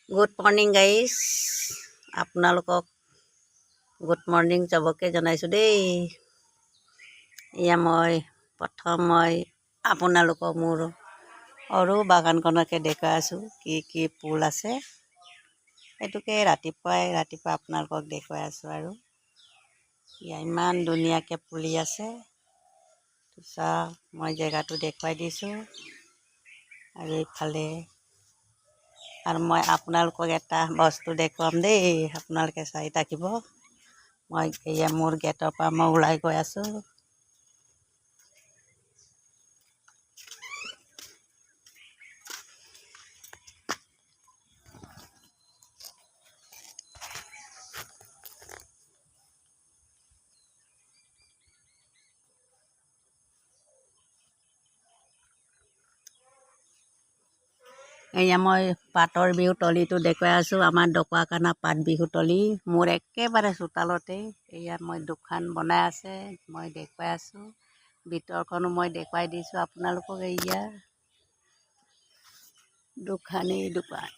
Good morning guys, আপোনালোকক good morning চবকে জনাইছোঁ দেই। এয়া মই আপোনালোকক মোৰ সৰু বাগানখনকে দেখুৱাই আছোঁ, কি ফুল আছে সেইটোকে ৰাতিপুৱা আপোনালোকক দেখুৱাই আছোঁ। আৰু এয়া ইমান ধুনীয়াকৈ ফুলি আছে। মই জেগাটো দেখুৱাই দিছোঁ। আৰু এইফালে আৰু মই আপোনালোকক এটা বস্তু দেখুৱাম দেই, আপোনালোকে চাই থাকিব। মই এয়া মোৰ গেটৰ পৰা মই ওলাই গৈ আছোঁ। এয়া মই পাতৰ বিহু তলিটো দেখুৱাই আছোঁ। আমাৰ ডকুৱাখানা পাত বিহু তলি মোৰ একেবাৰে চোতালতে। এয়া মই দোকান বনাই আছে, মই দেখুৱাই আছোঁ। ভিতৰখনো মই দেখুৱাই দিছোঁ আপোনালোকক। এয়া দোকানেই দোকান।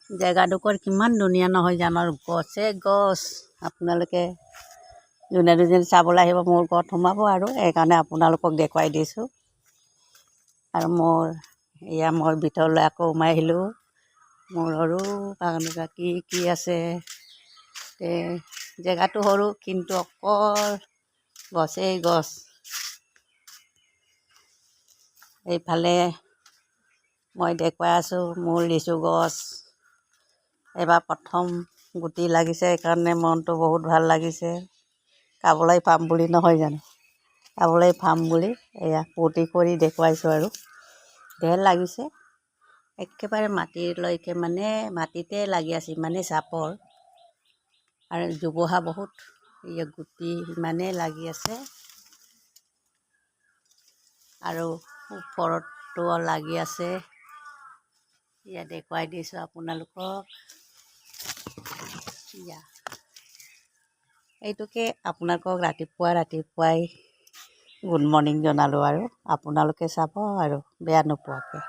জেগাডোখৰ কিমান ধুনীয়া নহয় জানো, আৰু গছে গছ। আপোনালোকে যোনে চাবলৈ আহিব মোৰ ঘৰত সোমাব, আৰু সেইকাৰণে আপোনালোকক দেখুৱাই দিছোঁ। আৰু এয়া মই ভিতৰলৈ আকৌ সোমাই আহিলোঁ। মোৰ সৰু বাগানবিলাক কি আছে। জেগাটো সৰু কিন্তু অকল গছেই গছ। এইফালে মই দেখুৱাই আছোঁ মোৰ লিচু গছ। এইবাৰ প্ৰথম গুটি লাগিছে, সেইকাৰণে মনটো বহুত ভাল লাগিছে। খাবলৈ পাম বুলি নহয় জানো, খাবলৈ পাম বুলি এয়া ফূৰ্তি কৰি দেখুৱাইছোঁ। আৰু ঢেৰ লাগিছে, একেবাৰে মাটিলৈকে, মাটিতে লাগি আছে, ইমানেই চাপৰ। আৰু জোপোহা বহুত, গুটি ইমানেই লাগি আছে। আৰু ওপৰতো লাগি আছে। এয়া দেখুৱাই দিছোঁ আপোনালোকক। এইটোকে আপোনালোকক ৰাতিপুৱাই গুড মৰ্ণিং জনালোঁ। আৰু আপোনালোকে চাব আৰু বেয়া নোপোৱাকৈ।